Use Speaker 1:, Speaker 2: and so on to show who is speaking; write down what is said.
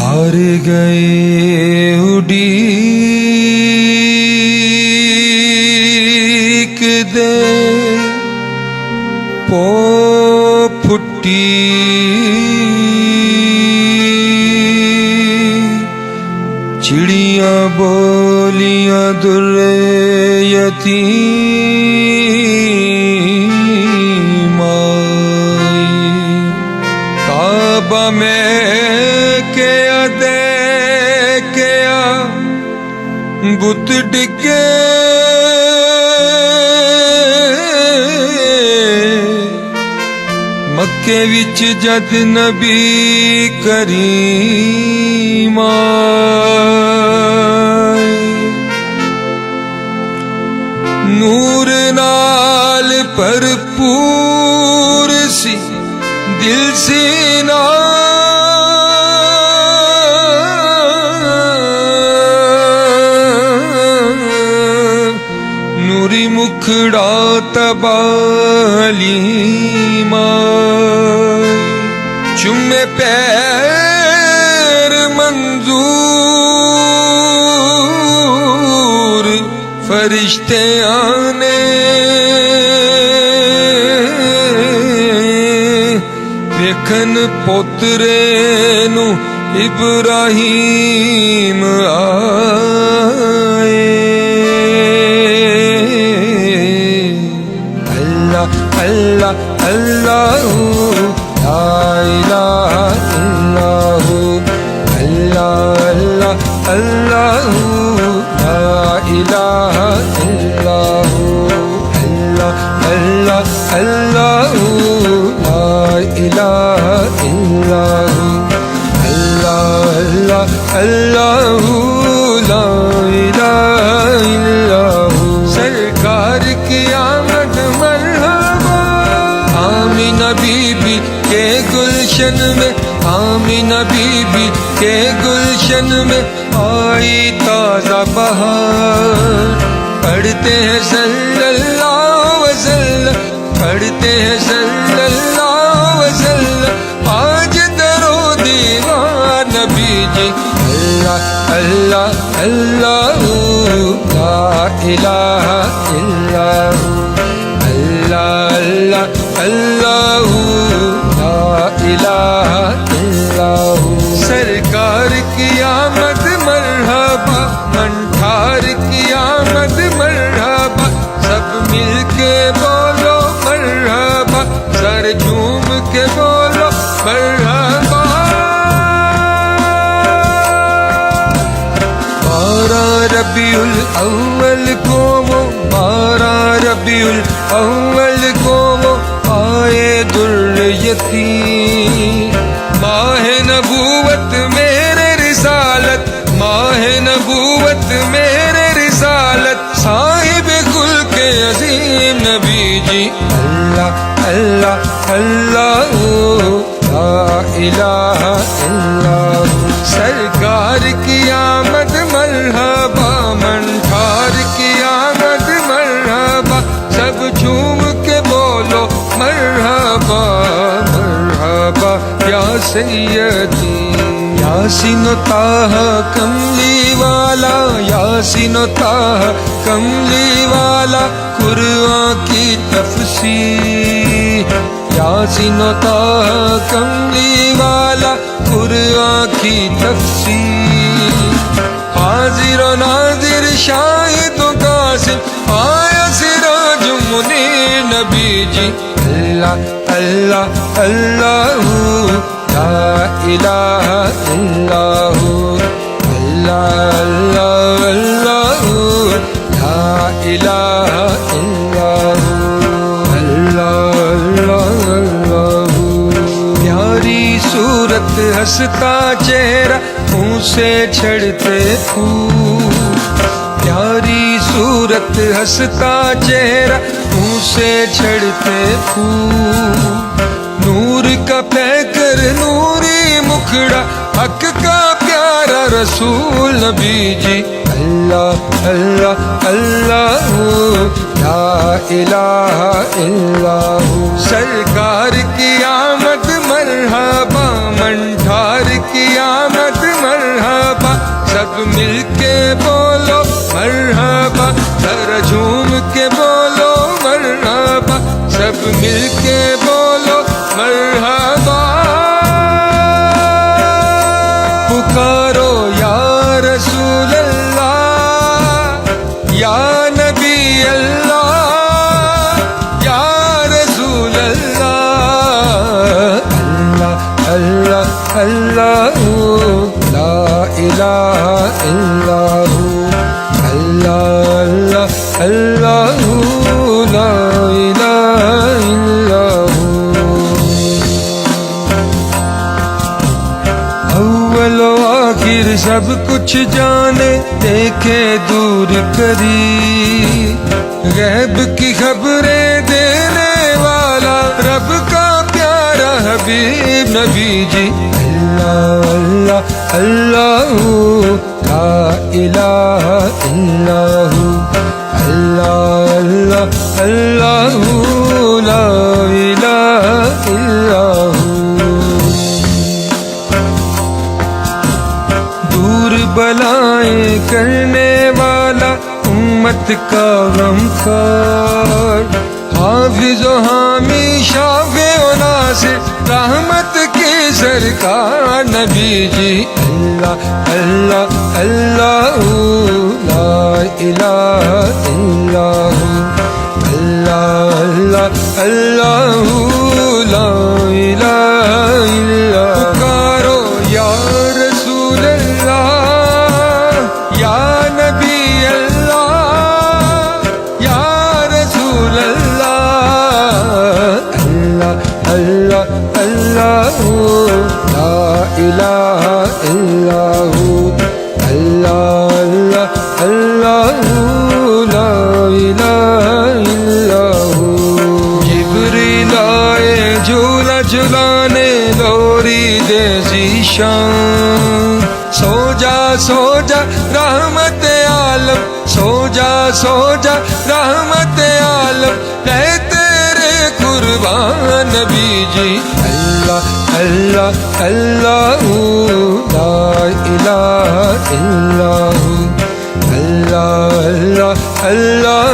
Speaker 1: तारे गए उड़ीक दे पो फुटी चिड़ियां बोलियां दुर्रे यतीम काबा में क्या दे क्या बुत डिगे मक्के विच जद नबी करीम नूर नाल भरपूर सी दिल सीना नूरी मुखड़ा तबालीमा चुम्मे पैर मंजूर फरिश्ते आने वेखन पोतरे नू इब्राहीम आए अल्लाह अल्लाह अल्लाह ला इलाहा इल्लल्लाहु अल्लाह अल्लाह अल्लाह ला इलाहा इल्लल्लाहु अल्लाह अल्लाह अल्लाह ला इलाहा इल्लल्लाहु अल्लाह अल्लाह ला इलाहा इल्लल्लाहु सरकार की आमद मरहबा आमीना बीबी के गुलशन में आमीना बीबी के गुलशन में आई ताजा बहार पढ़ते हैं सल्लल्लाहु अलैहि वसल्लम पढ़ते हैं सल्लल्लाहु अलैहि वसल्लम आज दरो दीवार नबी जी अल्लाह अल्लाह अल्लाह ला इलाहा इल्लल्लाहु अल्लाह अल्लाह अल्लाह ला इलाहा इल्लल्लाहु सरकार की आमद मरहबा मंठार की आमद मरहबा सब मिलके बोलो मरहबा सर झूम के बोलो मरहबा 12 रबीउल अव्वल को वो 12 रबीउल अव्वल को वो आए दुर्र यतीम माहे नबूवत मेरे रिसालत माहे नबूवत मेरे रिसालत साहिब कुल के अजीम नबी जी अल्लाह अल्लाह अल्लाह ला इलाहा इल्लल्लाहु सरकार की आमद मरहबा मंठार की आमद मरहबा सब झूम के बोलो मरहबा मरहबा या सैयदी यासीनो ताहा कमली वाला यासीनो ताहा कमली वाला कुरान की तफसीर यासीनो ताहा कमली वाला कुरान की तफसीर हाजिर व नाजिर शाहिद व कासिम आया सिराज मुनीर नबी जी अल्लाह अल्लाह अल्लाह ला इलाहा इल्लल्लाहु अल्लाह अल्लाह अल्लाह ला इलाहा इल्लल्लाहु अल्लाह अल्लाह अल्लाह प्यारी सूरत हंसता चेहरा मुँह से छड़ते फूल प्यारी सूरत हंसता चेहरा मुँह से छड़ते फूल नूर का पैकर नूरी मुखड़ा हक का प्यारा रसूल नबी जी अल्लाह अल्लाह अल्लाह ला इलाहा इल्लल्लाहु सरकार की आमद मरहबा मंठार की आमद سب مل کے بولو مرحبا، ذرا جھوم کے بولو مرحبا، سب مل کے بولو مرحبا۔ پکارو یا رسول اللہ، یا نبی اللہ، یا رسول اللہ، اللہ اللہ لا الہ الا ہو، اللہ اللہ لا الہ الا ہو۔ اول و آخر سب کچھ جانے، دیکھے دور قریب، غیب کی خبریں دینے والا رب کا پیارا حبیب نبی جی۔ اللہ اللہ لا الہ الا ہو، اللہ اللہ لا الہ الا ہو۔ دور بلائیں کرنے والا امت کا غمخوار، حافظ و حامی شافع و ناصر رحمت کی سرکار نبی جی۔ اللہ اللہ لا الہ الا ہو، اللہ اللہ لا الہ الا ہو۔ پکارو یا رسول اللہ، یا نبی اللہ، یا رسول اللہ، اللہ اللہ لا الہ الا ہو، اللہ اللہ لا الہ الا ہو۔ جبریل آئے جھولا جھلانے، لوری دے ذیشان، سو جا رحمت عالم، سو جا رحمت عالم، رہے تیرے قربان نبی جی۔ اللہ اللہ لا الہ الا ہو، اللہ اللہ